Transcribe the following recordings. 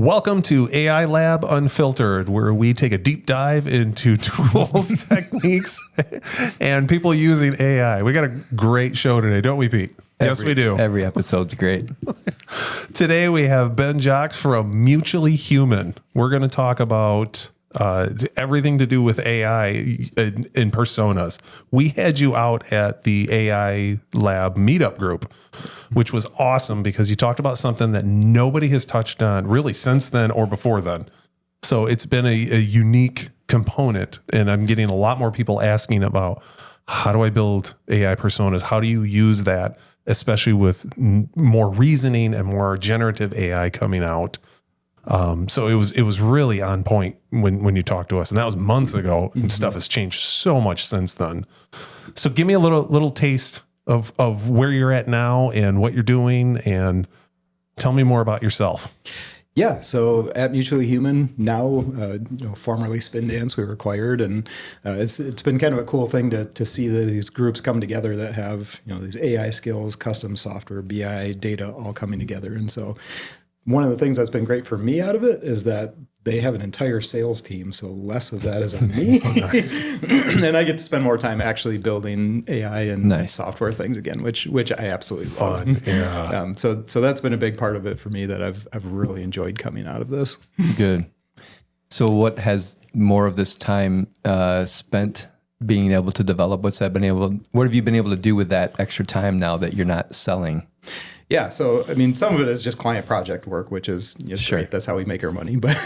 Welcome to AI Lab Unfiltered, where we take a deep dive into tools, techniques, and people using AI. We got a great show today, don't we, Pete? Yes, we do. Every episode's great. Today we have Ben Jocks from Mutually Human. We're going to talk about everything to do with AI in personas. We had you out at the AI Lab meetup group, which was awesome because you talked about something that nobody has touched on really since then or before then. So it's been a unique component, and I'm getting a lot more people asking about how do I build AI personas? How do you use that, especially with more reasoning and more generative AI coming out? So it was really on point when you talked to us, and that was months ago, and stuff has changed so much since then. So give me a little taste of where you're at now and what you're doing, and tell me more about yourself. Yeah, so at Mutually Human now, formerly Spin Dance, we were acquired, and it's been kind of a cool thing to see these groups come together that have these AI skills, custom software, BI, data all coming together, and so. One of the things that's been great for me out of it is that they have an entire sales team, so less of that is on me. And I get to spend more time actually building AI and software things again, which I absolutely love. Yeah. So that's been a big part of it for me that I've really enjoyed coming out of this. Good. So what has more of this time spent being able to develop? What have you been able to do with that extra time now that you're not selling? Yeah, so I mean, some of it is just client project work, which is great. That's how we make our money. But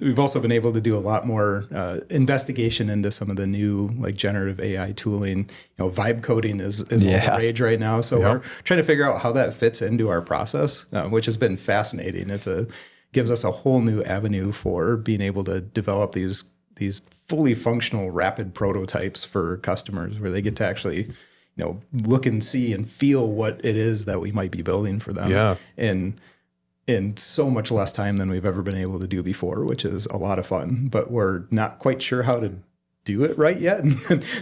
we've also been able to do a lot more investigation into some of the new generative AI tooling. Vibe coding is all the rage right now. So we're trying to figure out how that fits into our process, which has been fascinating. Gives us a whole new avenue for being able to develop these fully functional rapid prototypes for customers, where they get to actually look and see and feel what it is that we might be building for them. Yeah. In so much less time than we've ever been able to do before, which is a lot of fun, but we're not quite sure how to do it right yet.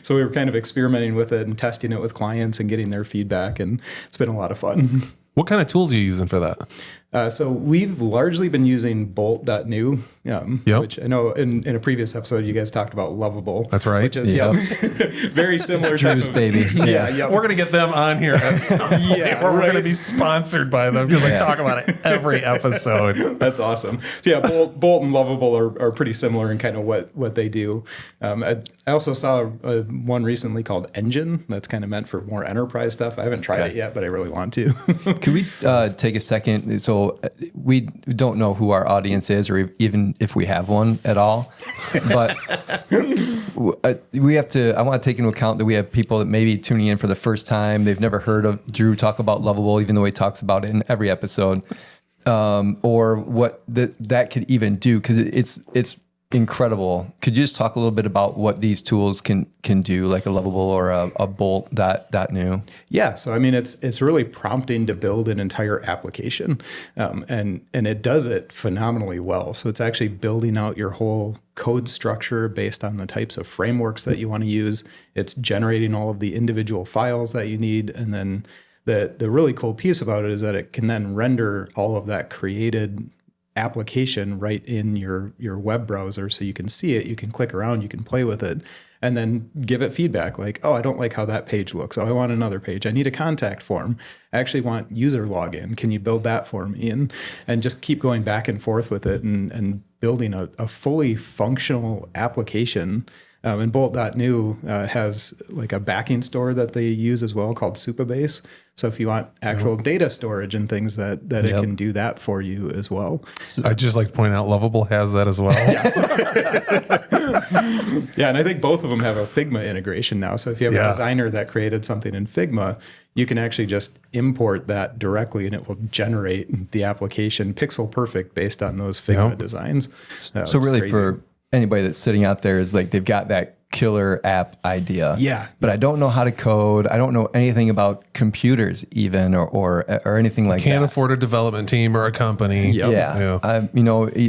So we were kind of experimenting with it and testing it with clients and getting their feedback, and it's been a lot of fun. What kind of tools are you using for that? So we've largely been using bolt.new, which I know in a previous episode you guys talked about Lovable. That's right. Which is very similar. Drew's baby. Yeah. We're going to get them on here at some point. We're going to be sponsored by them because they talk about it every episode. That's awesome. So yeah, Bolt and Lovable are pretty similar in kind of what they do. I also saw one recently called Engine that's kind of meant for more enterprise stuff. I haven't tried it yet, but I really want to. Can we take a second? So we don't know who our audience is, or even if we have one at all. But we have to. I want to take into account that we have people that may be tuning in for the first time. They've never heard of Drew talk about Lovable, even though he talks about it in every episode, or what that could even do, because it's incredible. Could you just talk a little bit about what these tools can do, like a Lovable or a Bolt .new? Yeah, so I mean, it's really prompting to build an entire application, and it does it phenomenally well. So it's actually building out your whole code structure based on the types of frameworks that you want to use. It's generating all of the individual files that you need, and then the really cool piece about it is that it can then render all of that created application right in your web browser, so you can see it, you can click around, you can play with it, and then give it feedback like, oh, I don't like how that page looks. Oh, I want another page. I need a contact form. I actually want user login. Can you build that for me? And just keep going back and forth with it and building a fully functional application. And Bolt.new has like a backing store that they use as well called Supabase. So if you want actual data storage and things that it can do that for you as well. I'd just like to point out Lovable has that as well. Yes. Yeah, and I think both of them have a Figma integration now. So if you have a designer that created something in Figma, you can actually just import that directly and it will generate the application pixel perfect based on those Figma designs. So really crazy. For anybody that's sitting out there is like they've got that killer app idea. Yeah. But I don't know how to code. I don't know anything about computers even or anything like Can't that. afford a development team or a company. Yep. Yeah.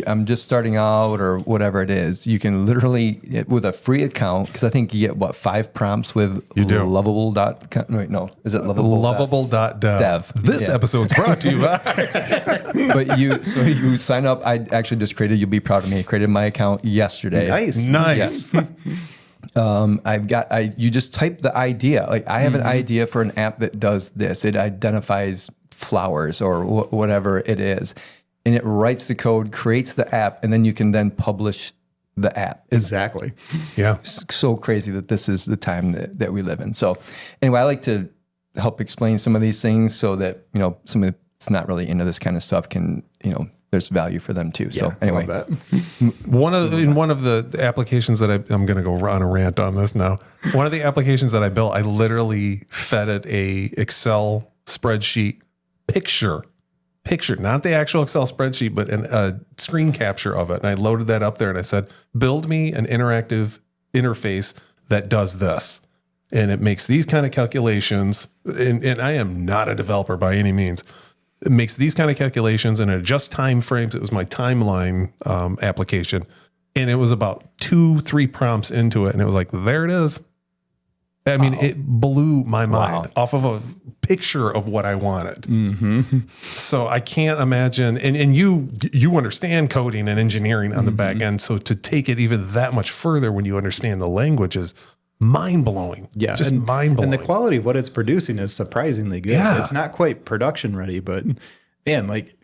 I'm just starting out or whatever it is. You can literally, with a free account, because I think you get 5 prompts with lovable.com. Wait, no, is it lovable? Lovable.dev. This episode's brought to you by. But you sign up. I actually just created, you'll be proud of me. I created my account yesterday. Nice. You just type the idea. Like I have an idea for an app that does this. It identifies flowers or whatever it is. And it writes the code, creates the app, and then you can then publish the app. Exactly. Yeah. So crazy that this is the time that we live in. So anyway, I like to help explain some of these things so that, somebody that's not really into this kind of stuff can, there's value for them too. So anyway, love that. One of the applications that I'm going to go on a rant on this now. One of the applications that I built, I literally fed it a Excel spreadsheet picture, not the actual Excel spreadsheet, but a screen capture of it. And I loaded that up there and I said, build me an interactive interface that does this. And it makes these kind of calculations. And I am not a developer by any means. It makes these kind of calculations and it adjusts time frames. It was my timeline application. And it was about 2-3 prompts into it. And it was like, there it is. I mean, it blew my mind off of a picture of what I wanted. Mm-hmm. So I can't imagine. And you understand coding and engineering on the back end. So to take it even that much further when you understand the language is mind-blowing. Yeah. Just mind-blowing. And the quality of what it's producing is surprisingly good. Yeah. It's not quite production ready, but man, like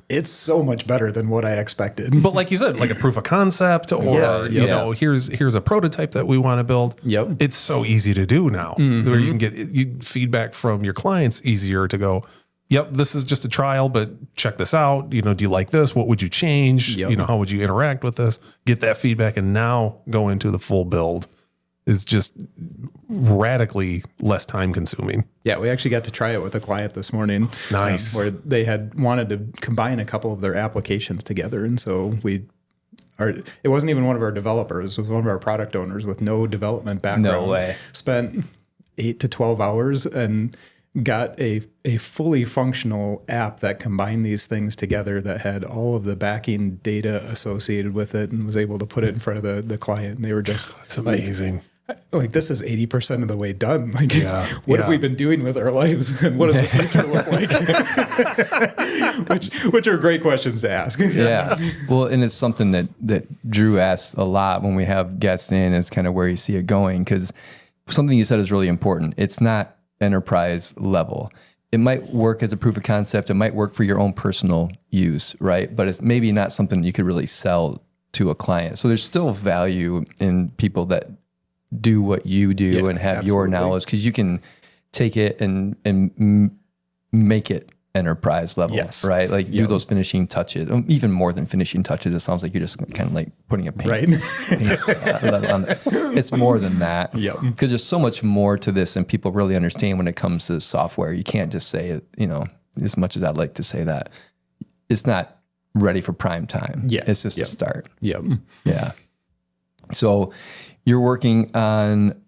it's so much better than what I expected. But like you said, like a proof of concept or, here's a prototype that we want to build. Yep. It's so easy to do now where you can get feedback from your clients easier to go, yep, this is just a trial, but check this out. Do you like this? What would you change? Yep. How would you interact with this? Get that feedback and now go into the full build is just radically less time consuming. Yeah, we actually got to try it with a client this morning. Nice. Where they had wanted to combine a couple of their applications together. And so it wasn't even one of our developers, it was one of our product owners with no development background. No way. Spent 8 to 12 hours and got a fully functional app that combined these things together that had all of the backing data associated with it and was able to put it in front of the client. And they were just That's amazing. like this is 80% of the way done. Like, what have we been doing with our lives, and what does the future look like? which are great questions to ask. Yeah. Well, and it's something that Drew asks a lot when we have guests in is kind of where you see it going. Because something you said is really important. It's not enterprise level. It might work as a proof of concept. It might work for your own personal use, right? But it's maybe not something you could really sell to a client. So there's still value in people that do what you do and have your knowledge, because you can take it and make it enterprise level, right? Like do those finishing touches, even more than finishing touches. It sounds like you're just kind of like putting a paint. Right. It's more than that. Yep. Because there's so much more to this than people really understand when it comes to software. You can't just say, as much as I'd like to say that, it's not ready for prime time. Yeah. It's just a start. Yep. Yeah. So you're working on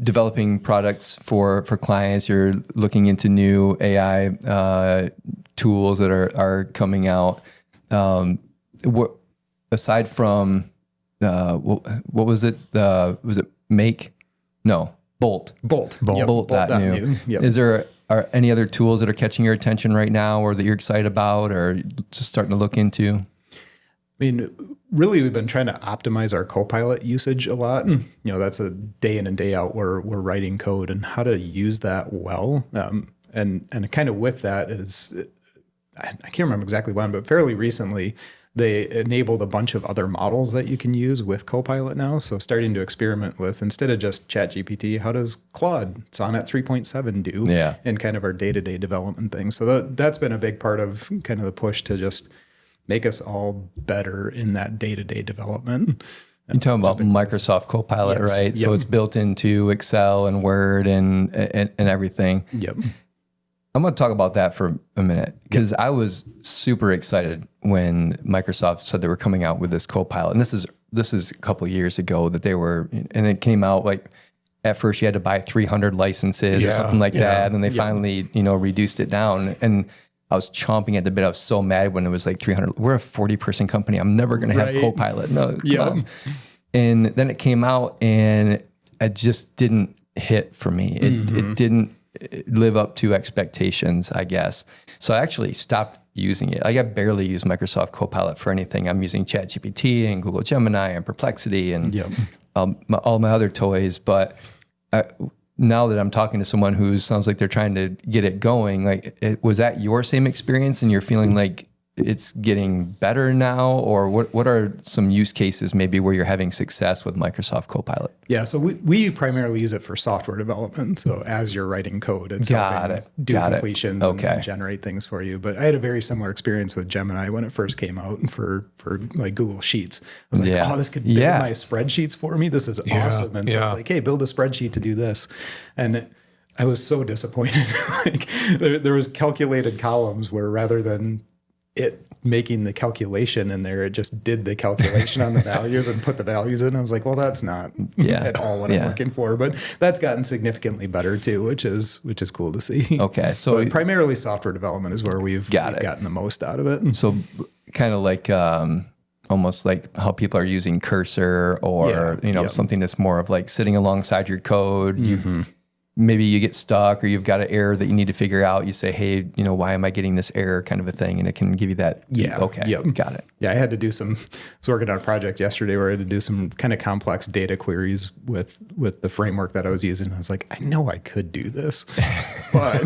developing products for clients. You're looking into new AI tools that are coming out. What aside from what was it? Was it Make? No, Bolt. Bolt. Yep. Bolt.new. Yep. Is there are any other tools that are catching your attention right now, or that you're excited about, or just starting to look into? I mean, really, we've been trying to optimize our Copilot usage a lot. That's a day in and day out where we're writing code and how to use that well. And kind of with that is, I can't remember exactly when, but fairly recently, they enabled a bunch of other models that you can use with Copilot now. So starting to experiment with, instead of just ChatGPT, how does Claude Sonnet 3.7 do in kind of our day-to-day development thing? So that's been a big part of kind of the push to just make us all better in that day-to-day development. You're talking about Microsoft Copilot, right? So it's built into Excel and Word and everything. Yep. I'm going to talk about that for a minute, because I was super excited when Microsoft said they were coming out with this Copilot. And this is this is a couple of years ago that they were, and it came out like at first you had to buy 300 licenses or something like that. And they finally, reduced it down. And I was chomping at the bit. I was so mad when it was like 300. We're a 40-person company. I'm never going to have Copilot. No, come on. And then it came out and it just didn't hit for me. It didn't live up to expectations, I guess. So I actually stopped using it. I barely use Microsoft Copilot for anything. I'm using ChatGPT and Google Gemini and Perplexity and all my other toys. But now that I'm talking to someone who sounds like they're trying to get it going, like, was that your same experience and you're feeling like it's getting better now? Or what are some use cases maybe where you're having success with Microsoft Copilot? Yeah, so we primarily use it for software development. So as you're writing code, it's helping do completions and generate things for you. But I had a very similar experience with Gemini when it first came out and for like Google Sheets. I was like, oh, this could build my spreadsheets for me. This is awesome. And so I was like, hey, build a spreadsheet to do this. And I was so disappointed. Like there was calculated columns where rather than it making the calculation in there, it just did the calculation on the values and put the values in. I was like, well, that's not at all what I'm looking for, but that's gotten significantly better too, which is cool to see. Okay. So but primarily software development is where we've gotten the most out of it. So kind of like, almost like how people are using Cursor or, something that's more of like sitting alongside your code. Maybe you get stuck or you've got an error that you need to figure out. You say, hey, why am I getting this error kind of a thing? And it can give you that. Got it. Yeah, I had to do I was working on a project yesterday where I had to do some kind of complex data queries with the framework that I was using. I was like, I know I could do this, but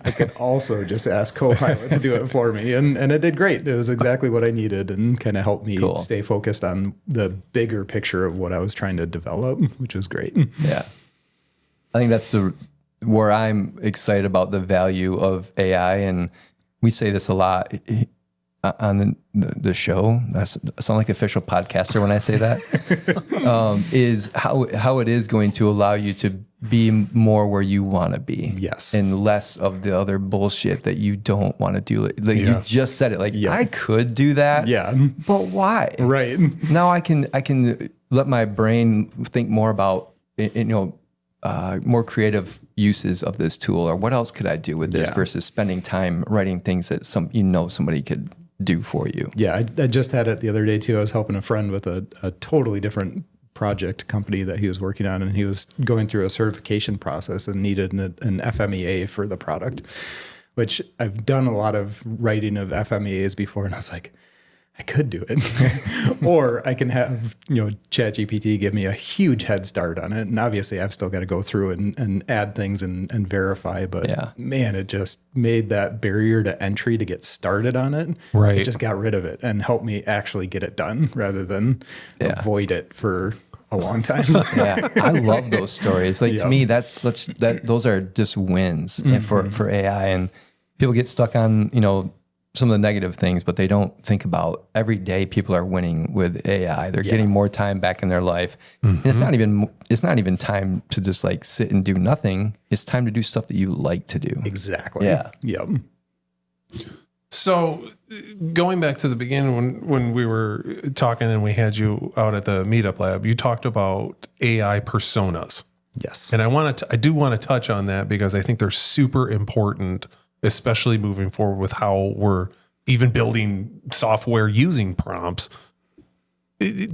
I could also just ask Copilot to do it for me. And it did great. It was exactly what I needed and kind of helped me stay focused on the bigger picture of what I was trying to develop, which was great. Yeah. I think that's where I'm excited about the value of AI. And we say this a lot on the show. I sound like an official podcaster when I say that, is how it is going to allow you to be more where you want to be. Yes. And less of the other bullshit that you don't want to do. Like you just said it, like, I could do that. Yeah. But why? Right. Now I can let my brain think more about, more creative uses of this tool, or what else could I do with this versus spending time writing things that somebody could do for you. Yeah, I just had it the other day too. I was helping a friend with a totally different project company that he was working on, and he was going through a certification process and needed an FMEA for the product, which I've done a lot of writing of FMEAs before, and I was like, I could do it. Or I can have, ChatGPT give me a huge head start on it. And obviously I've still got to go through and add things and verify. But man, it just made that barrier to entry to get started on it. Right. It just got rid of it and helped me actually get it done rather than avoid it for a long time. I love those stories. Like to me, those are just wins for AI, and people get stuck on, some of the negative things, but they don't think about every day people are winning with AI. They're getting more time back in their life. And it's not even time to just like sit and do nothing. It's time to do stuff that you like to do. Exactly. Yeah. Yep. So going back to the beginning when we were talking and we had you out at the Meetup Lab, you talked about AI personas. Yes. And I do want to touch on that because I think they're super important, especially moving forward with how we're even building software using prompts.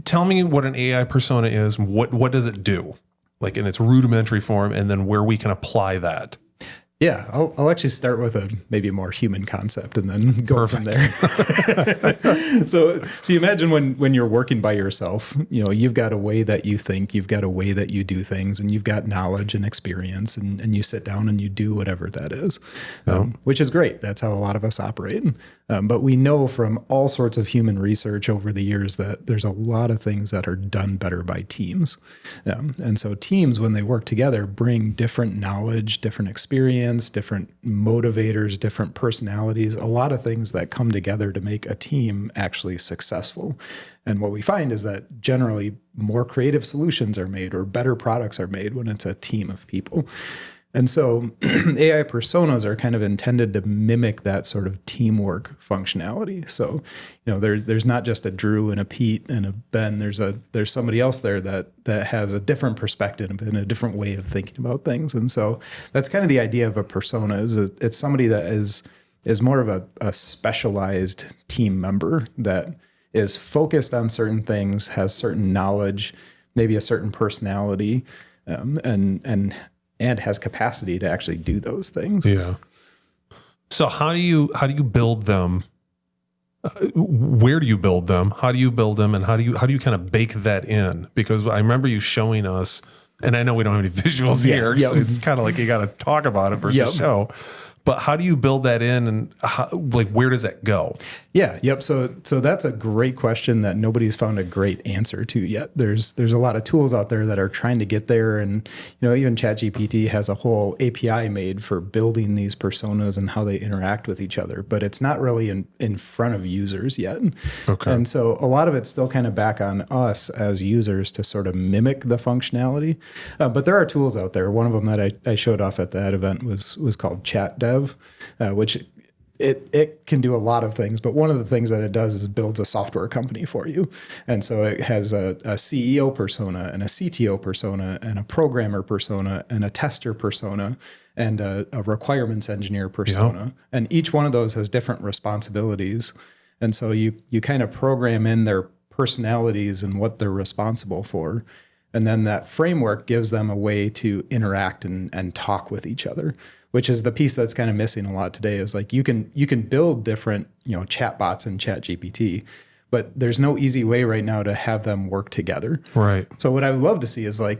Tell me what an AI persona is. What does it do? Like in its rudimentary form, and then where we can apply that. Yeah, I'll actually start with a maybe more human concept and then go from there. So you imagine when you're working by yourself, you've got a way that you think, you've got a way that you do things, and you've got knowledge and experience, and you sit down and you do whatever that is, which is great. That's how a lot of us operate. But we know from all sorts of human research over the years that there's a lot of things that are done better by teams. And so teams, when they work together, bring different knowledge, different experience, different motivators, different personalities, a lot of things that come together to make a team actually successful. And what we find is that generally more creative solutions are made or better products are made when it's a team of people. And so AI personas are kind of intended to mimic that sort of teamwork functionality. So, there's not just a Drew and a Pete and a Ben. There's somebody else there that has a different perspective and a different way of thinking about things. And so that's kind of the idea of a persona. It's somebody that is more of a specialized team member that is focused on certain things, has certain knowledge, maybe a certain personality, and has capacity to actually do those things. Yeah. So how do you build them? Where do you build them? How do you build them? And how do you kind of bake that in? Because I remember you showing us, and I know we don't have any visuals here, so it's kind of like you got to talk about it versus show. But how do you build that in, and where does that go? Yeah. Yep. So that's a great question that nobody's found a great answer to yet. There's a lot of tools out there that are trying to get there. And, even ChatGPT has a whole API made for building these personas and how they interact with each other, but it's not really in front of users yet. Okay. And so a lot of it's still kind of back on us as users to sort of mimic the functionality. But there are tools out there. One of them that I showed off at that event was called ChatDev, which it can do a lot of things, but one of the things that it does is builds a software company for you. And so it has a CEO persona and a CTO persona and a programmer persona and a tester persona and a requirements engineer persona. Yep. And each one of those has different responsibilities. And so you kind of program in their personalities and what they're responsible for. And then that framework gives them a way to interact and talk with each other, which is the piece that's kind of missing a lot today. Is like you can build different chatbots in ChatGPT, but there's no easy way right now to have them work together. Right. So what I would love to see is I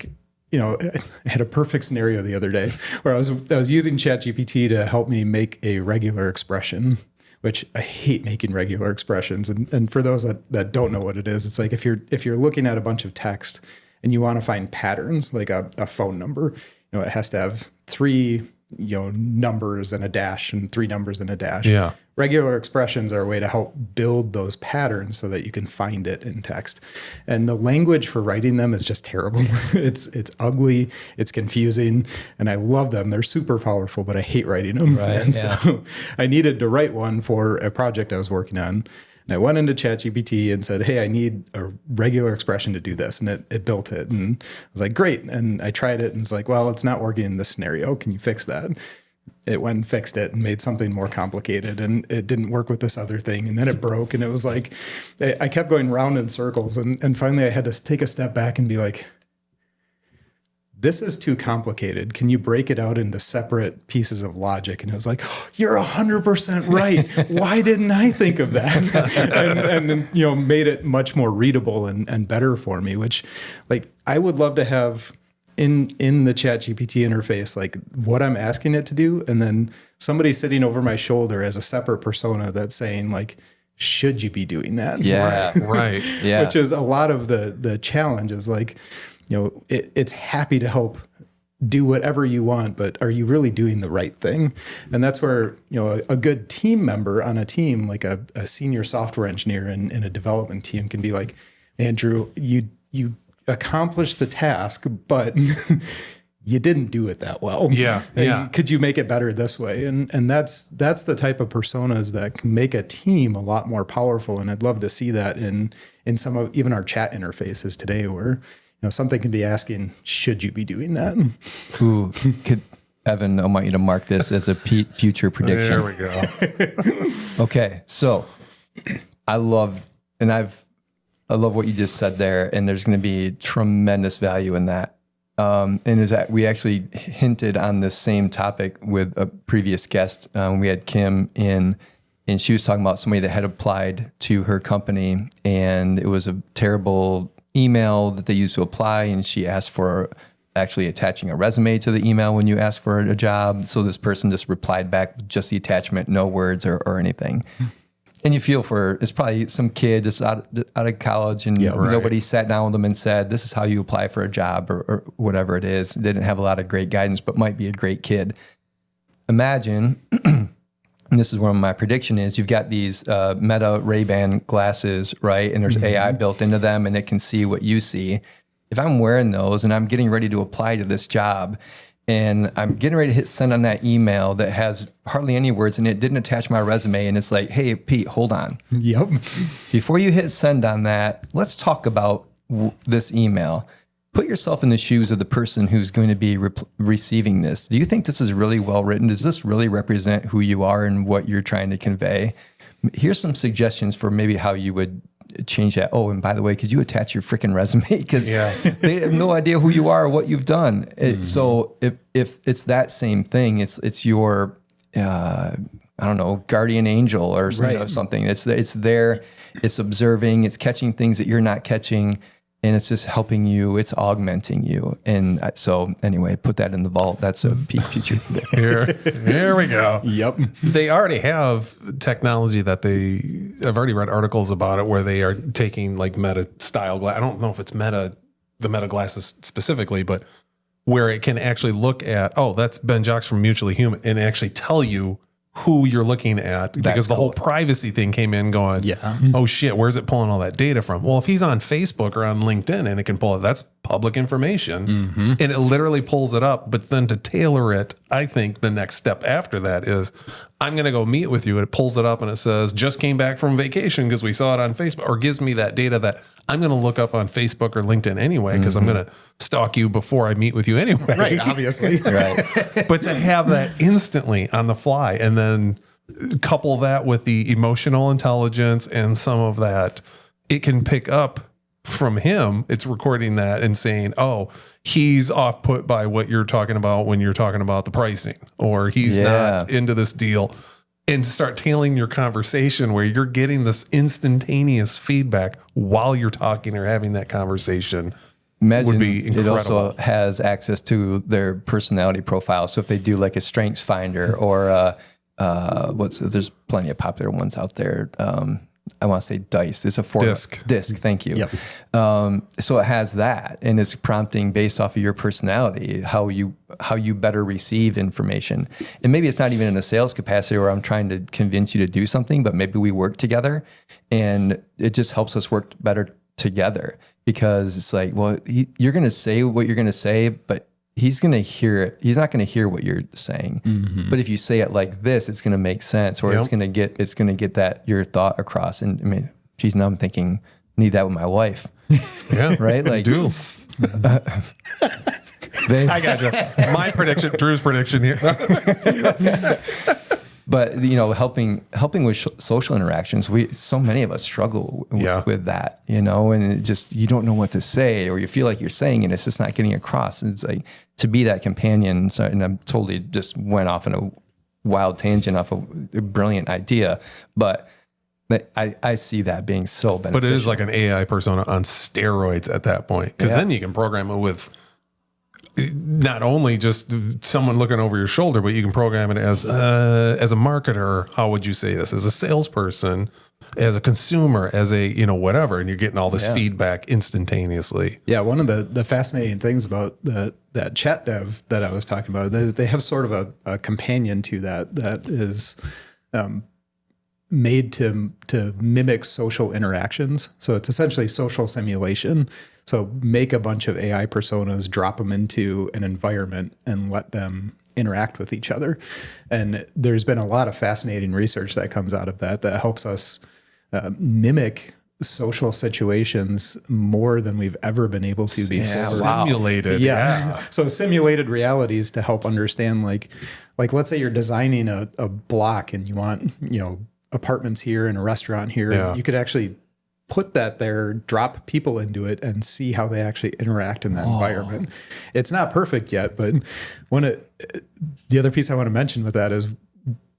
had a perfect scenario the other day where I was using ChatGPT to help me make a regular expression, which I hate making regular expressions. And for those that don't know what it is, it's like if you're looking at a bunch of text and you want to find patterns, like a phone number, it has to have 3 numbers and a dash and 3 numbers and a dash. Yeah. Regular expressions are a way to help build those patterns so that you can find it in text. And the language for writing them is just terrible. It's ugly, it's confusing, and I love them. They're super powerful, but I hate writing them. Right, and so I needed to write one for a project I was working on. And I went into ChatGPT and said, hey, I need a regular expression to do this. And it built it. And I was like, great. And I tried it and it's like, well, it's not working in this scenario. Can you fix that? It went and fixed it and made something more complicated. And it didn't work with this other thing. And then it broke. And it was like, I kept going round in circles. And finally I had to take a step back and be like, this is too complicated. Can you break it out into separate pieces of logic? And it was like, oh, you're 100% right. Why didn't I think of that? and made it much more readable and better for me, which I would love to have in the ChatGPT interface, like what I'm asking it to do. And then somebody sitting over my shoulder as a separate persona that's saying like, should you be doing that? Yeah. Right. Yeah. Which is a lot of the challenge is like, it's happy to help do whatever you want, but are you really doing the right thing? And that's where, a good team member on a team, like a senior software engineer in a development team can be like, Andrew, you accomplished the task, but you didn't do it that well. Yeah. Yeah. Could you make it better this way? And that's the type of personas that can make a team a lot more powerful. And I'd love to see that in some of even our chat interfaces today where something can be asking, should you be doing that? Ooh, Evan, I want you to mark this as a future prediction. There we go. Okay, so I love what you just said there, and there's going to be tremendous value in that. And is that we actually hinted on this same topic with a previous guest. We had Kim in, and she was talking about somebody that had applied to her company, and it was a terrible email that they used to apply, and she asked for actually attaching a resume to the email when you ask for a job. So this person just replied back with just the attachment, no words or anything. And you feel for, it's probably some kid just out of college and nobody sat down with them and said, this is how you apply for a job or whatever it is. They didn't have a lot of great guidance, but might be a great kid. Imagine, and this is where my prediction is, you've got these Meta Ray-Ban glasses, right? And there's AI built into them and it can see what you see. If I'm wearing those and I'm getting ready to apply to this job and I'm getting ready to hit send on that email that has hardly any words and it didn't attach my resume. And it's like, hey, Pete, hold on. Yep. Before you hit send on that, let's talk about this email. Put yourself in the shoes of the person who's going to be receiving this. Do you think this is really well written? Does this really represent who you are and what you're trying to convey? Here's some suggestions for maybe how you would change that. Oh, and by the way, could you attach your freaking resume? Because they have no idea who you are or what you've done. So if it's that same thing, it's your I don't know, guardian angel or something. It's there, it's observing, it's catching things that you're not catching. And it's just helping you. It's augmenting you. And so anyway, put that in the vault. That's a future. Here we go. Yep. They already have technology that I've already read articles about it where they are taking like Meta style glass. I don't know if it's the Meta glasses specifically, but where it can actually look at, oh, that's Ben Jocks from Mutually Human, and actually tell you who you're looking at, because the whole privacy thing came in going, oh shit, where's it pulling all that data from? Well, if he's on Facebook or on LinkedIn and it can pull it, that's public information, and it literally pulls it up. But then to tailor it, I think the next step after that is, I'm going to go meet with you. And it pulls it up and it says, just came back from vacation because we saw it on Facebook, or gives me that data that I'm going to look up on Facebook or LinkedIn anyway, because I'm going to stalk you before I meet with you anyway. Right, obviously. Right. But to have that instantly on the fly, and then couple that with the emotional intelligence and some of that, it can pick up from him. It's recording that and saying, oh, he's off put by what you're talking about when you're talking about the pricing, or he's not into this deal. And start tailing your conversation where you're getting this instantaneous feedback while you're talking or having that conversation. Imagine would be incredible. It also has access to their personality profile. So if they do like a strengths finder or there's plenty of popular ones out there. I want to say DICE. It's a disc. Thank you. Yep. So it has that, and it's prompting based off of your personality, how you better receive information. And maybe it's not even in a sales capacity where I'm trying to convince you to do something, but maybe we work together, and it just helps us work better together, because it's like, well, you're going to say what you're going to say, but he's going to hear it. He's not going to hear what you're saying. But if you say it like this, it's going to make sense, or it's going to get that your thought across. And I mean, geez, now I'm thinking, need that with my wife. Yeah. Right? Like, do. I got you. My prediction, Drew's prediction here. But helping with social interactions, so many of us struggle with that, and it just, you don't know what to say, or you feel like you're saying it, it's just not getting across. And it's like, to be that companion. So, and I'm totally just went off on a wild tangent off a brilliant idea, but I see that being so beneficial. But it is like an AI persona on steroids at that point, because then you can program it with not only just someone looking over your shoulder, but you can program it as a marketer. How would you say this? As a salesperson, as a consumer, as a whatever, and you're getting all this feedback instantaneously. Yeah, one of the fascinating things about that chat dev that I was talking about is they have sort of a companion to that is made to mimic social interactions. So it's essentially social simulation. So make a bunch of AI personas, drop them into an environment, and let them interact with each other. And there's been a lot of fascinating research that comes out of that helps us mimic social situations more than we've ever been able to before. Simulated. Yeah. So simulated realities to help understand, like let's say you're designing a block and you want, apartments here and a restaurant here. Yeah. You could actually put that there, drop people into it, and see how they actually interact in that environment. It's not perfect yet, but the other piece I want to mention with that is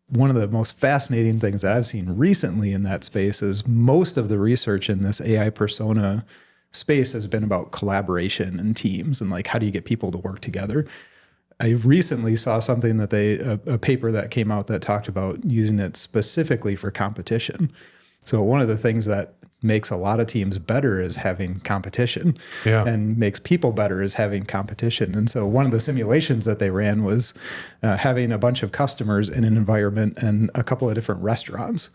one of the most fascinating things that I've seen recently in that space is most of the research in this AI persona space has been about collaboration and teams and like, how do you get people to work together? I recently saw something that a paper that came out that talked about using it specifically for competition. So one of the things that makes a lot of teams better is having competition, and makes people better is having competition. And so one of the simulations that they ran was having a bunch of customers in an environment and a couple of different restaurants.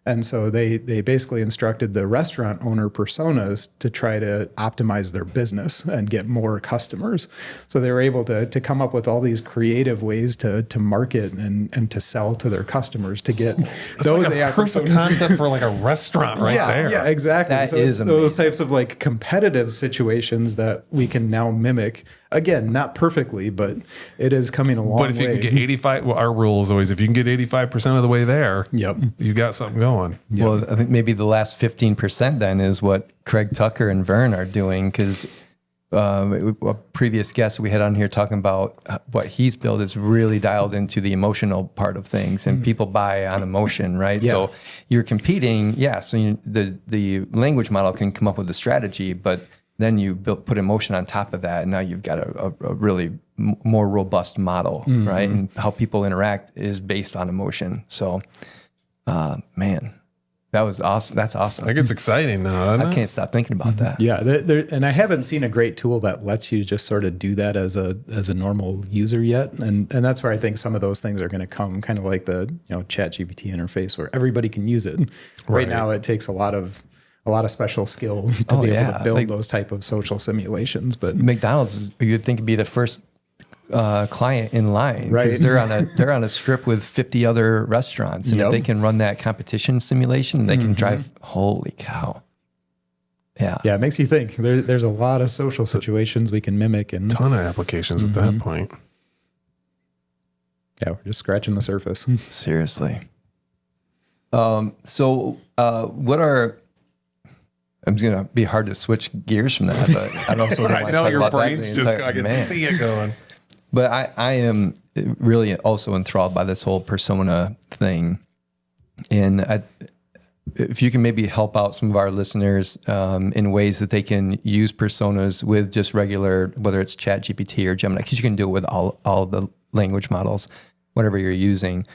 And so they basically instructed the restaurant owner personas to try to optimize their business and get more customers. So they were able to come up with all these creative ways to market and to sell to their customers to get those AI Perfect personas. concept for like a restaurant right there. Yeah, exactly. That So is it's those amazing. types of like competitive situations that we can now mimic. Again, not perfectly, but it is coming a long way. But if you can get 85, well, our rule is always if you can get 85% of the way there, Yep. you got something going. Well, I think maybe the last 15% then is what Craig Tucker and Vern are doing, because a previous guest we had on here talking about what he's built is really dialed into the emotional part of things, and people buy on emotion, right? Yeah. So you're competing, so the language model can come up with a strategy, but then you put emotion on top of that, and now you've got a really more robust model, right? And how people interact is based on emotion. So, man, that was awesome. That's awesome. I think it's exciting now, doesn't I it? can't stop thinking about that. Yeah, and I haven't seen a great tool that lets you just sort of do that as a normal user yet, and that's where I think some of those things are going to come, kind of like the ChatGPT interface where everybody can use it. Right now, it takes a lot of special skill to be able to build those type of social simulations. But McDonald's, you'd think would be the first client in line, Right. because they're on a strip with 50 other restaurants, and if Yep. they can run that competition simulation, they can drive. Holy cow! Yeah, yeah, it makes you think. There's a lot of social situations we can mimic, and Ton of applications at that point. yeah, we're just scratching the surface. seriously. So what are? I'm going to be hard to switch gears from that, but I also don't want I to know talk your about that brain's the just, entire- I can man. see it going. But I am really also enthralled by this whole persona thing. And if you can maybe help out some of our listeners in ways that they can use personas with just regular, whether it's ChatGPT or Gemini, because you can do it with all the language models, whatever you're using.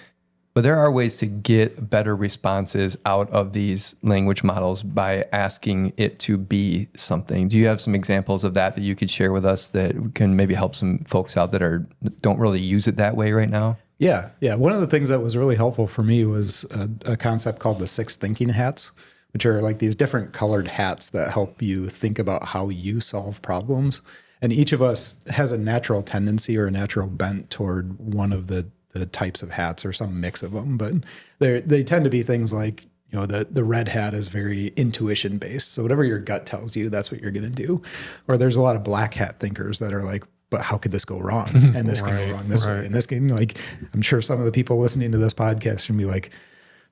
But there are ways to get better responses out of these language models by asking it to be something. Do you have some examples of that you could share with us that can maybe help some folks out that don't really use it that way right now? Yeah. One of the things that was really helpful for me was a concept called the 6 thinking hats, which are like these different colored hats that help you think about how you solve problems. And each of us has a natural tendency or a natural bent toward one of the types of hats or some mix of them. But they tend to be things like, the red hat is very intuition based. So whatever your gut tells you, that's what you're going to do. Or there's a lot of black hat thinkers that are like, but how could this go wrong? And this can go wrong this way. And this can, like, I'm sure some of the people listening to this podcast can be like,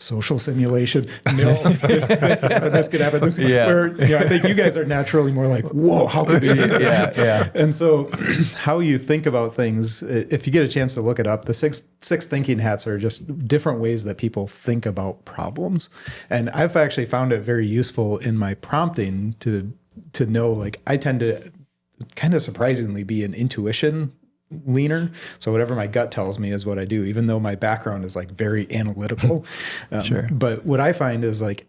social simulation. No, this could happen. This could happen. Where, I think you guys are naturally more like, whoa, how could we use that? Yeah. And so how you think about things, if you get a chance to look it up, the six thinking hats are just different ways that people think about problems. And I've actually found it very useful in my prompting to know, like, I tend to kind of surprisingly be an intuition leaner. So whatever my gut tells me is what I do, even though my background is like very analytical. Sure. But what I find is like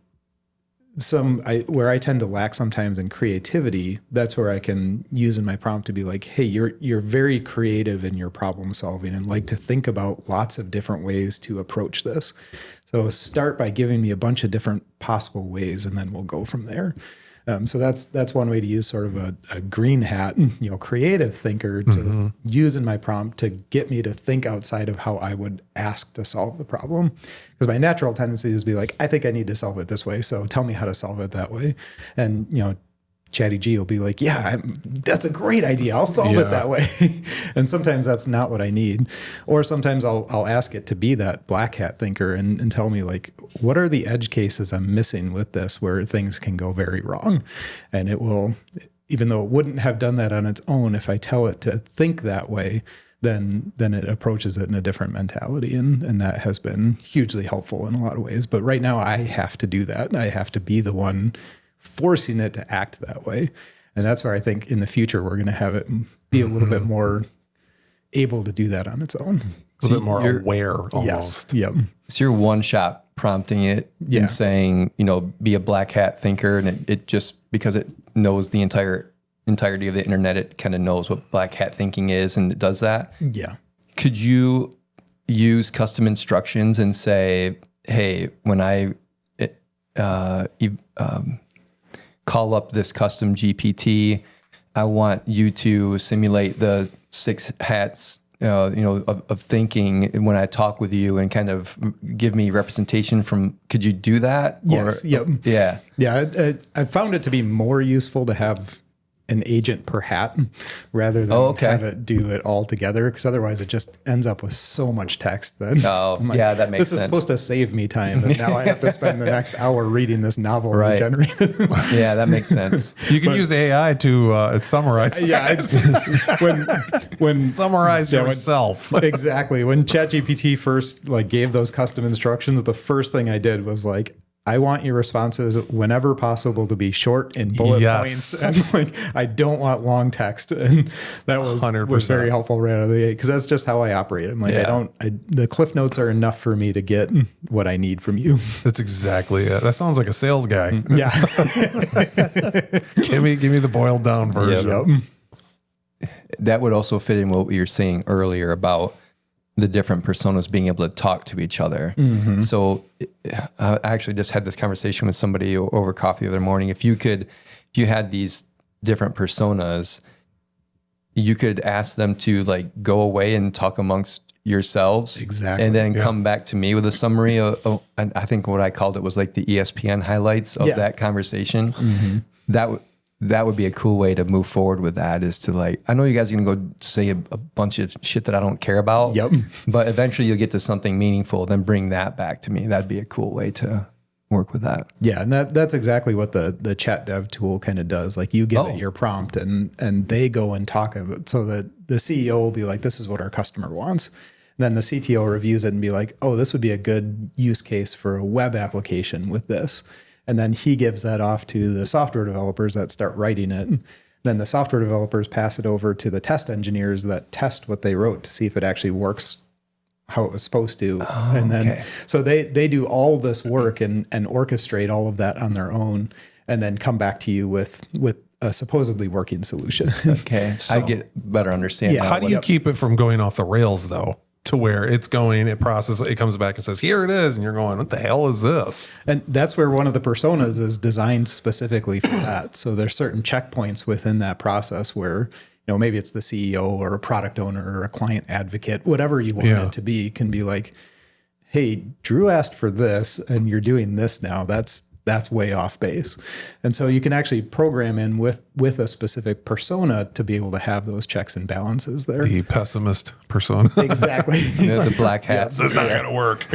where I tend to lack sometimes in creativity, that's where I can use in my prompt to be like, hey, you're very creative in your problem solving and like to think about lots of different ways to approach this. So start by giving me a bunch of different possible ways, and then we'll go from there. So that's one way to use sort of a green hat, creative thinker to use in my prompt to get me to think outside of how I would ask to solve the problem. Because my natural tendency is to be like, I think I need to solve it this way, so tell me how to solve it that way. And, Chatty G will be like, yeah, that's a great idea. I'll solve it that way. And sometimes that's not what I need. Or sometimes I'll ask it to be that black hat thinker and tell me, like, what are the edge cases I'm missing with this where things can go very wrong? And it will, even though it wouldn't have done that on its own, if I tell it to think that way, then it approaches it in a different mentality. And that has been hugely helpful in a lot of ways. But right now I have to do that. I have to be the one forcing it to act that way. And that's where I think in the future, we're going to have it be a little bit more able to do that on its own. A little bit more aware almost. Yes. Yep. So you're one shot prompting it and saying, be a black hat thinker. And it just, because it knows the entirety of the internet, it kind of knows what black hat thinking is, and it does that. Yeah. Could you use custom instructions and say, hey, when I call up this custom GPT. I want you to simulate the 6 hats, of thinking when I talk with you, and kind of give me representation from. Could you do that? Yes. Yep. Yeah. Yeah. I found it to be more useful to have an agent per hat rather than have it do it all together, because otherwise it just ends up with so much text that that makes sense. This is supposed to save me time, but now I have to spend the next hour reading this novel you generated. Yeah, that makes sense. You can use AI to summarize. When summarize yourself. Exactly. When ChatGPT first gave those custom instructions, the first thing I did was I want your responses whenever possible to be short in bullet points, and I don't want long text. And that was 100%. Very helpful right out of the gate, because that's just how I operate. I'm the Cliff Notes are enough for me to get what I need from you. That's exactly it. That sounds like a sales guy. Yeah. give me the boiled down version. Yep. That would also fit in what you were saying earlier about the different personas being able to talk to each other. Mm-hmm. So I actually just had this conversation with somebody over coffee the other morning. If you had these different personas, you could ask them to go away and talk amongst yourselves. Exactly. And then come back to me with a summary of, and I think what I called it was the ESPN highlights of that conversation. Mm-hmm. That would be a cool way to move forward with that, is to I know you guys are going to go say a bunch of shit that I don't care about. Yep. But eventually you'll get to something meaningful, then bring that back to me. That'd be a cool way to work with that. Yeah. And that's exactly what the chat dev tool kind of does. You give it your prompt and they go and talk of it, so that the CEO will be this is what our customer wants. And then the CTO reviews it and be this would be a good use case for a web application with this. And then he gives that off to the software developers that start writing it. Then the software developers pass it over to the test engineers that test what they wrote to see if it actually works how it was supposed to. And then, so they do all this work and orchestrate all of that on their own, and then come back to you with a supposedly working solution. Okay. So, I get better understanding. Yeah. How do you keep it from going off the rails though? To where it's going, it comes back and says, here it is. And you're going, what the hell is this? And that's where one of the personas is designed specifically for that. So there's certain checkpoints within that process where, maybe it's the CEO or a product owner or a client advocate, whatever you want it to be, can be hey, Drew asked for this and you're doing this now. That's way off base. And so you can actually program in with a specific persona to be able to have those checks and balances there. The pessimist persona. Exactly. The black hat. This is not going to work.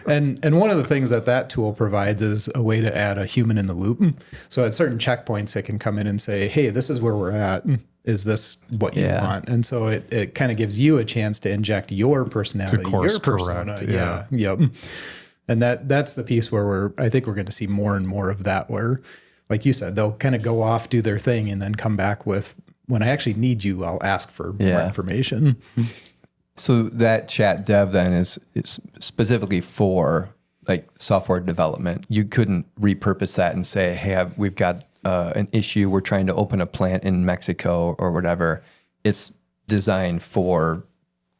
And one of the things that tool provides is a way to add a human in the loop. So at certain checkpoints, it can come in and say, hey, this is where we're at. Is this what you want? And so it kind of gives you a chance to inject your personality, your persona. Yeah. Yep. And that's the piece where I think we're going to see more and more of that, where, like you said, they'll kind of go off, do their thing, and then come back with, when I actually need you, I'll ask for more information. So that chat dev then is specifically for software development. You couldn't repurpose that and say, hey, we've got an issue. We're trying to open a plant in Mexico or whatever. It's designed for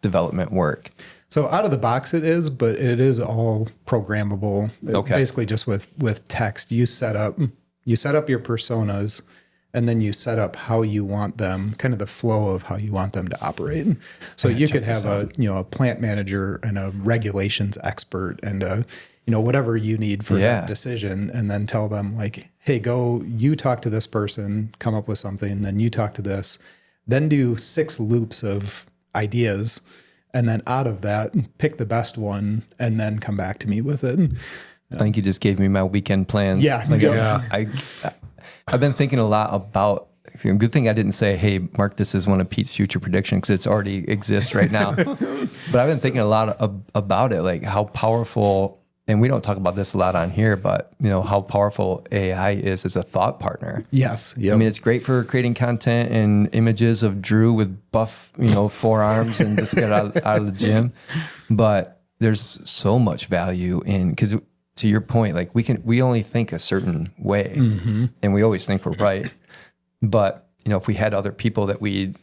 development work. So out of the box it is, but it is all programmable. Basically just with text. You set up your personas, and then you set up how you want them, kind of the flow of how you want them to operate. So you could have a plant manager and a regulations expert and whatever you need for that decision, and then tell them hey, go, you talk to this person, come up with something, then you talk to this, then do 6 loops of ideas. And then out of that, pick the best one, and then come back to me with it. I think you just gave me my weekend plans. Yeah. I've been thinking a lot about. Good thing I didn't say, "Hey, Mark, this is one of Pete's future predictions," because it's already exists right now. But I've been thinking a lot about it, how powerful. And we don't talk about this a lot on here, but how powerful AI is as a thought partner. Yes. Yep. I mean, it's great for creating content and images of Drew with buff, forearms and just got out of the gym. But there's so much value in, because to your point, we only think a certain way, and we always think we're right. But if we had other people that we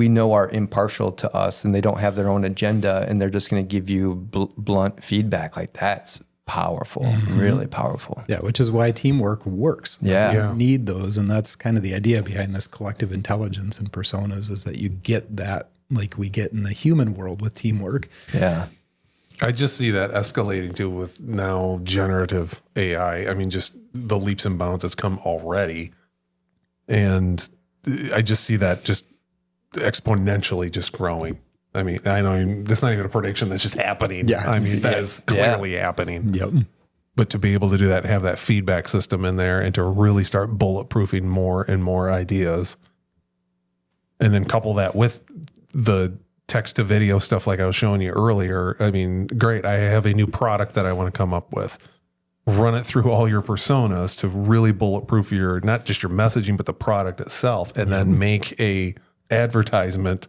know are impartial to us, and they don't have their own agenda, and they're just going to give you blunt feedback, that's powerful, really powerful. Yeah, which is why teamwork works. Yeah. You need those. And that's kind of the idea behind this collective intelligence and personas, is that you get that like we get in the human world with teamwork. Yeah. I just see that escalating too with now generative AI. I mean, just the leaps and bounds that's come already. And I just see that just exponentially just growing. I mean, I know that's not even a prediction, that's just happening. Yeah. I mean, that is clearly happening. Yep. But to be able to do that and have that feedback system in there and to really start bulletproofing more and more ideas, and then couple that with the text to video stuff like I was showing you earlier. I mean, great. I have a new product that I want to come up with. Run it through all your personas to really bulletproof your, not just your messaging, but the product itself, and then make a advertisement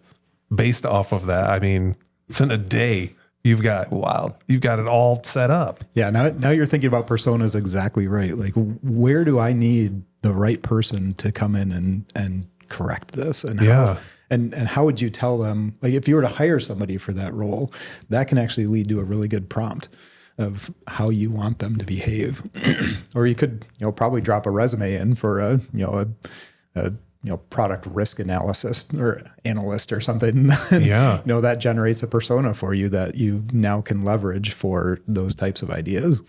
based off of that. I mean, within a day, you've got it all set up. Yeah. Now you're thinking about personas exactly right. Like, where do I need the right person to come in and correct this? And how, and how would you tell them, like, if you were to hire somebody for that role, that can actually lead to a really good prompt of how you want them to behave. Or you could, probably drop a resume in for a product risk analysis or analyst or something. Yeah. That generates a persona for you that you now can leverage for those types of ideas.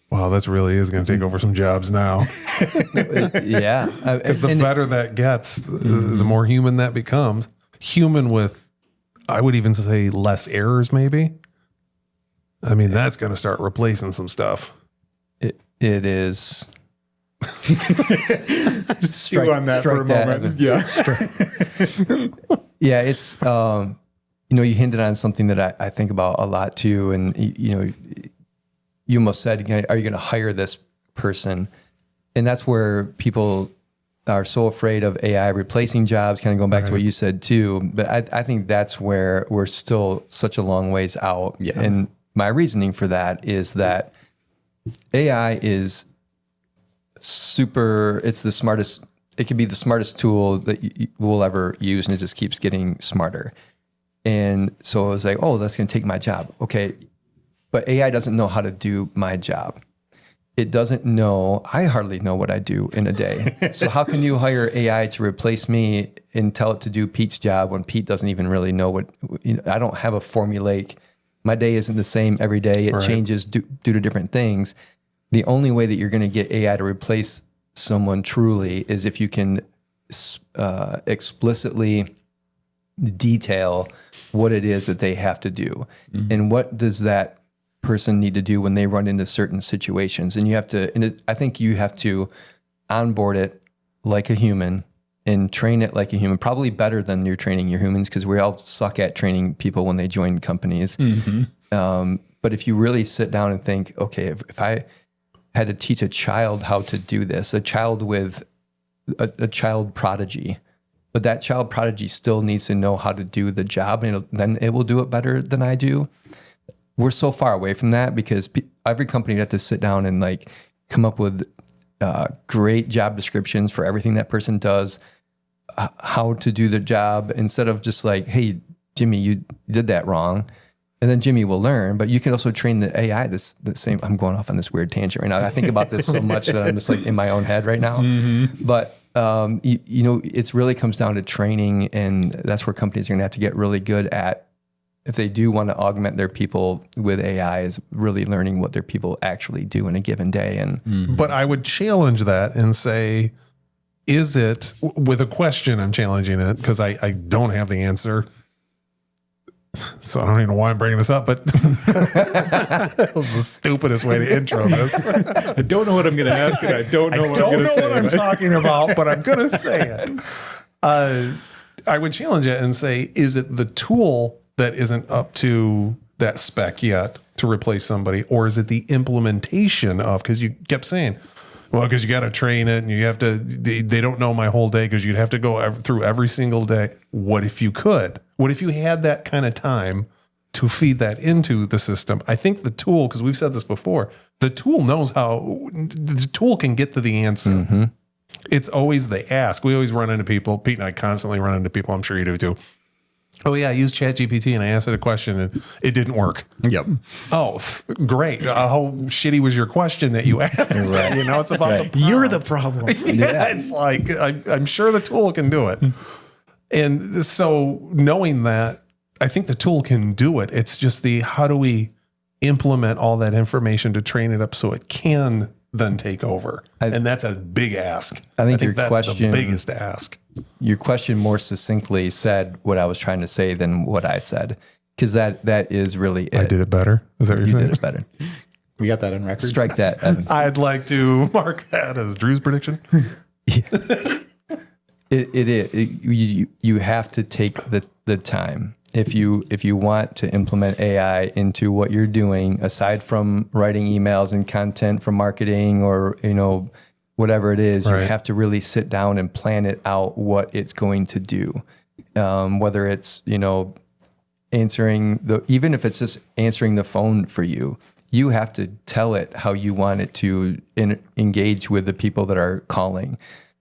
Wow, that's really is going to take over some jobs now. Yeah. Because the better that gets, the more human that becomes. Human with, I would even say, less errors, maybe. I mean, that's going to start replacing some stuff. It is. Just stew on that for a moment. Yeah. Yeah. It's, you hinted on something that I think about a lot too. And, you almost said, are you going to hire this person? And that's where people are so afraid of AI replacing jobs, kind of going back to what you said too. But I think that's where we're still such a long ways out. Yeah. And my reasoning for that is that AI is it's the smartest, it can be the smartest tool that you will ever use, and it just keeps getting smarter. And so I was like, oh, that's going to take my job. Okay. But AI doesn't know how to do my job. It doesn't know, I hardly know what I do in a day. So how can you hire AI to replace me and tell it to do Pete's job when Pete doesn't even really know what, I don't have a formulaic, my day isn't the same every day. It changes due to different things. The only way that you're going to get AI to replace someone truly is if you can explicitly detail what it is that they have to do. Mm-hmm. And what does that person need to do when they run into certain situations. And you have to, I think you have to onboard it like a human and train it like a human, probably better than you're training your humans, because we all suck at training people when they join companies. Mm-hmm. But if you really sit down and think, okay, if I had to teach a child how to do this, a child with a child prodigy, but that child prodigy still needs to know how to do the job, and then it will do it better than I do. We're so far away from that, because every company would have to sit down and like come up with great job descriptions for everything that person does, how to do the job, instead of just like, hey, Jimmy, you did that wrong. And then Jimmy will learn, but you can also train the AI the same. I'm going off on this weird tangent right now. I think about this so much that I'm just like in my own head right now. Mm-hmm. But it's really comes down to training, and that's where companies are going to have to get really good at, if they do want to augment their people with AI, is really learning what their people actually do in a given day. And But I would challenge that and say, is it, with a question, I'm challenging it because I don't have the answer. So I don't even know why I'm bringing this up, but that was the stupidest way to intro this. I don't know what I'm going to ask, and I don't know what I'm going to say. I don't know what I'm talking about, but I'm going to say it. I would challenge it and say, is it the tool that isn't up to that spec yet to replace somebody, or is it the implementation of, because you kept saying, well, because you got to train it and you have to, they don't know my whole day because you'd have to go through every single day. What if you could? What if you had that kind of time to feed that into the system? I think the tool, because we've said this before, the tool knows how, the tool can get to the answer. Mm-hmm. It's always the ask. We always run into people. Pete and I constantly run into people. I'm sure you do too. Oh yeah, I used ChatGPT and I asked it a question and it didn't work. Yep. Oh, great. How shitty was your question that you asked? Right. You know, it's about the You're the problem. yeah, it's like I'm sure the tool can do it. And so knowing that, I think the tool can do it. It's just how do we implement all that information to train it up so it can then take over? And that's a big ask. I think your that's question, the biggest ask. Your question more succinctly said what I was trying to say than what I said, because that is really it. I did it better. Is that what You you're saying? did it better. We got that on record. Strike that, Evan. I'd like to mark that as Drew's prediction. You have to take the time if you want to implement AI into what you're doing, aside from writing emails and content for marketing or whatever it is. Right. You have to really sit down and plan it out what it's going to do, whether it's answering even if it's just answering the phone for you. You have to tell it how you want it to engage with the people that are calling.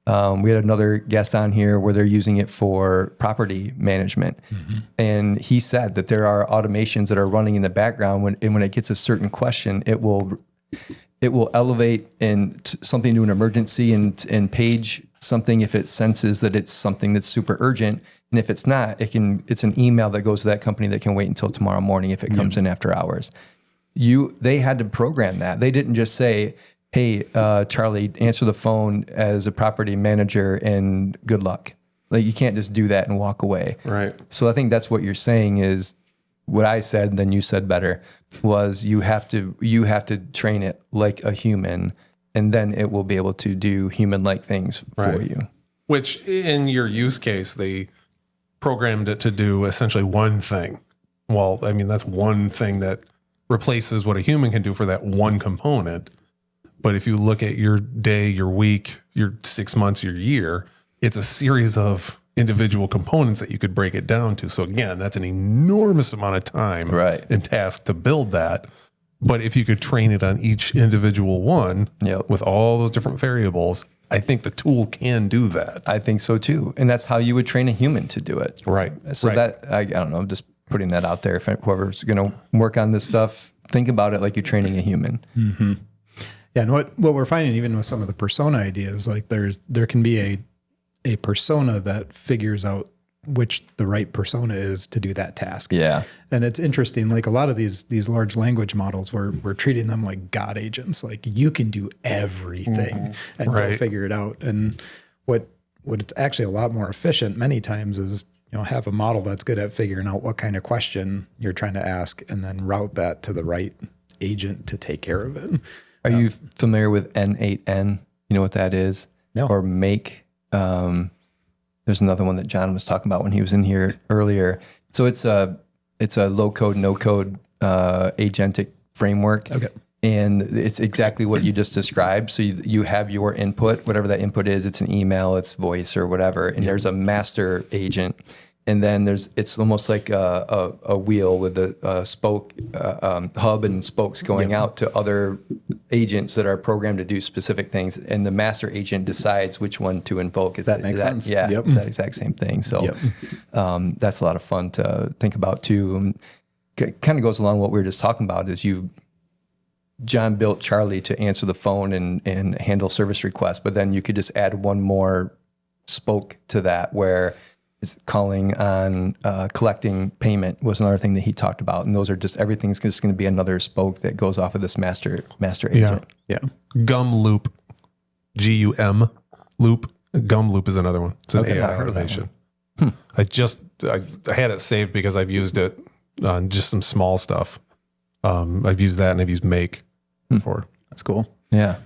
We had another guest on here where they're using it for property management. Mm-hmm. And he said that there are automations that are running in the background when it gets a certain question, it will elevate something to an emergency and page something if it senses that it's something that's super urgent. And if it's not, it's an email that goes to that company that can wait until tomorrow morning if it comes in after hours. They had to program that. They didn't just say, hey, Charlie, answer the phone as a property manager and good luck. Like, you can't just do that and walk away. Right. So I think that's what you're saying is what I said, then you said better, was you have to train it like a human, and then it will be able to do human-like things for you. Which in your use case, they programmed it to do essentially one thing. Well, I mean, that's one thing that replaces what a human can do for that one component. But if you look at your day, your week, your 6 months, your year, it's a series of individual components that you could break it down to. So again, that's an enormous amount of time and task to build that. But if you could train it on each individual one with all those different variables, I think the tool can do that. I think so too. And that's how you would train a human to do it. Right. So that, I don't know, I'm just putting that out there. If whoever's going to work on this stuff, think about it like you're training a human. Mm-hmm. Yeah, and what we're finding even with some of the persona ideas, like there can be a persona that figures out which the right persona is to do that task. Yeah. And it's interesting, like a lot of these large language models, we're treating them like God agents, like you can do everything and you'll figure it out. And what it's actually a lot more efficient many times is, have a model that's good at figuring out what kind of question you're trying to ask and then route that to the right agent to take care of it. Are you familiar with N8N? You know what that is? No. Or Make? There's another one that John was talking about when he was in here earlier. So it's a low code, no code agentic framework. Okay. And it's exactly what you just described. So you have your input, whatever that input is. It's an email, it's voice or whatever. And there's a master agent. And then it's almost like a wheel with a spoke, hub and spokes going out to other agents that are programmed to do specific things. And the master agent decides which one to invoke. That makes sense. Yeah, it's that exact same thing. So that's a lot of fun to think about too. Kind of goes along what we were just talking about is John built Charlie to answer the phone and handle service requests, but then you could just add one more spoke to that where it's calling on collecting payment was another thing that he talked about. And those are just, everything's just going to be another spoke that goes off of this master agent. Yeah. Gum loop, GUM loop. Gum loop is another one. It's an AI automation. I had it saved because I've used it on just some small stuff. I've used that and I've used Make before. That's cool. Yeah.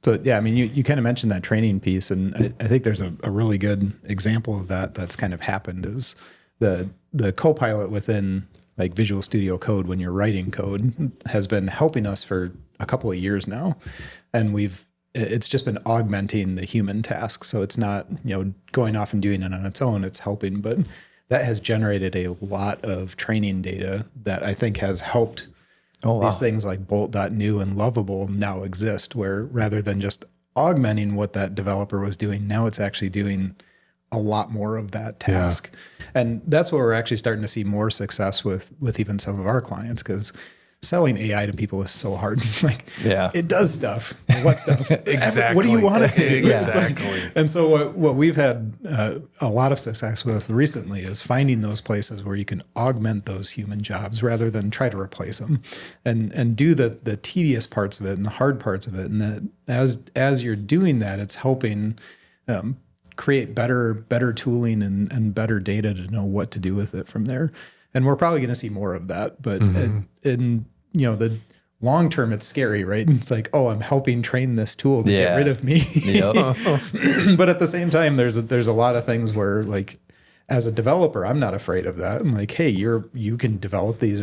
So yeah, I mean, you kind of mentioned that training piece, and I think there's a really good example of that's kind of happened is the Copilot within like Visual Studio Code when you're writing code has been helping us for a couple of years now, and it's just been augmenting the human task. So it's not going off and doing it on its own; it's helping, but that has generated a lot of training data that I think has helped. These things like Bolt.new and Lovable now exist, where rather than just augmenting what that developer was doing, now it's actually doing a lot more of that task. And that's what we're actually starting to see more success with even some of our clients, because selling AI to people is so hard. Like, it does stuff. What stuff? Exactly. What do you want it to do? Exactly. And so what we've had a lot of success with recently is finding those places where you can augment those human jobs rather than try to replace them, and do the tedious parts of it and the hard parts of it. And that as you're doing that, it's helping create better tooling and better data to know what to do with it from there. And we're probably going to see more of that, but in the long term, it's scary, right? It's like, oh, I'm helping train this tool to get rid of me. But at the same time, there's a lot of things where, like, as a developer, I'm not afraid of that. I'm like, hey, you can develop these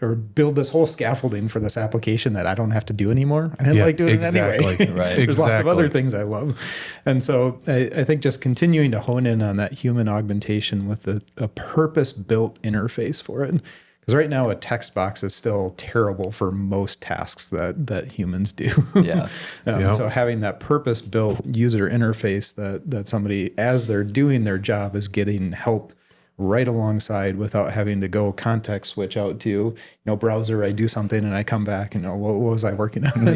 or build this whole scaffolding for this application that I don't have to do anymore. I didn't like doing it anyway. Right. There's lots of other things I love. And so I think just continuing to hone in on that human augmentation with a purpose-built interface for it. Because right now a text box is still terrible for most tasks that humans do. So having that purpose-built user interface that somebody, as they're doing their job, is getting help right alongside without having to go context switch out to, browser, I do something and I come back and what was I working on?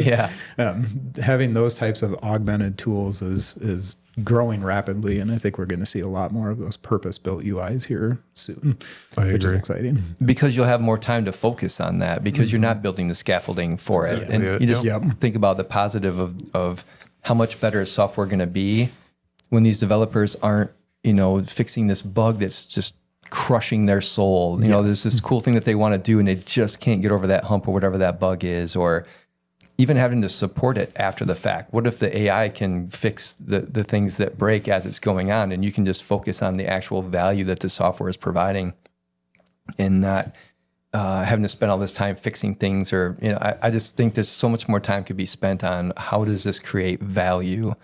Having those types of augmented tools is growing rapidly, and I think we're going to see a lot more of those purpose-built UIs here soon, which is exciting. Because you'll have more time to focus on that, because you're not building the scaffolding for it. And you just think about the positive of how much better is software going to be when these developers aren't, fixing this bug that's just crushing their soul. There's this cool thing that they want to do and they just can't get over that hump or whatever that bug is, or even having to support it after the fact. What if the AI can fix the things that break as it's going on, and you can just focus on the actual value that the software is providing and not having to spend all this time fixing things? Or, I just think there's so much more time could be spent on how does this create value.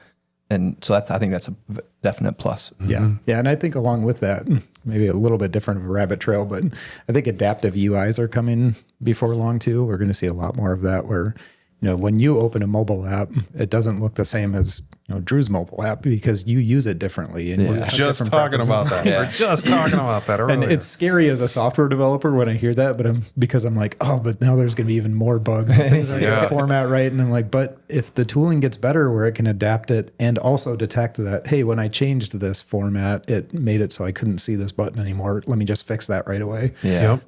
And so I think that's a definite plus. Yeah. And I think along with that, maybe a little bit different of a rabbit trail, but I think adaptive UIs are coming before long too. We're going to see a lot more of that where, when you open a mobile app, it doesn't look the same as Drew's mobile app because you use it differently. And we're just talking about that. We're just talking about that earlier. And it's scary as a software developer when I hear that, but I'm like, oh, but now there's going to be even more bugs and things aren't going to format right. And I'm like, but if the tooling gets better where it can adapt it and also detect that, hey, when I changed this format, it made it so I couldn't see this button anymore. Let me just fix that right away.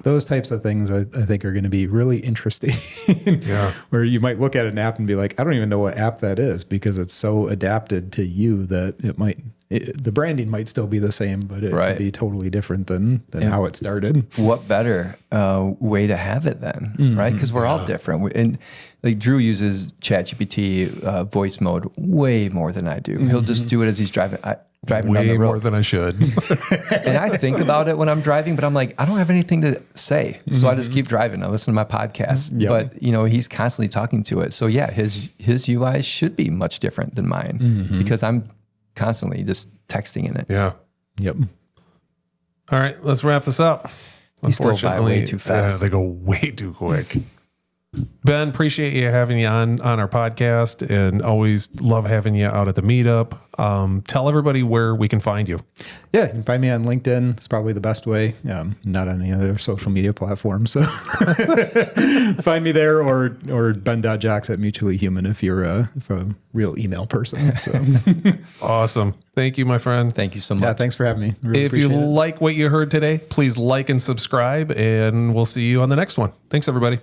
Those types of things I think are going to be really interesting. Where you might look at an app and be like, I don't even know what app that is because it's so adapted to you that the branding might still be the same, but it could be totally different than how it started. What better way to have it then, right? Because we're all different. And like Drew uses ChatGPT voice mode way more than I do. He'll just do it as he's driving down the road. Way more than I should. And I think about it when I'm driving, but I'm like, I don't have anything to say. So I just keep driving. I listen to my podcast. But, he's constantly talking to it. So yeah, his UI should be much different than mine because I'm constantly just texting in it. Yeah. Yep. All right, let's wrap this up. These go by way too fast. They go way too quick. Ben, appreciate you having you on our podcast, and always love having you out at the meetup. Tell everybody where we can find you. Yeah, you can find me on LinkedIn. It's probably the best way. Not on any other social media platform. So find me there, or Ben.Jocks at Mutually Human if you're a real email person. So. Awesome. Thank you, my friend. Thank you so much. Yeah, thanks for having me. Really if you like what you heard today, please like and subscribe, and we'll see you on the next one. Thanks, everybody.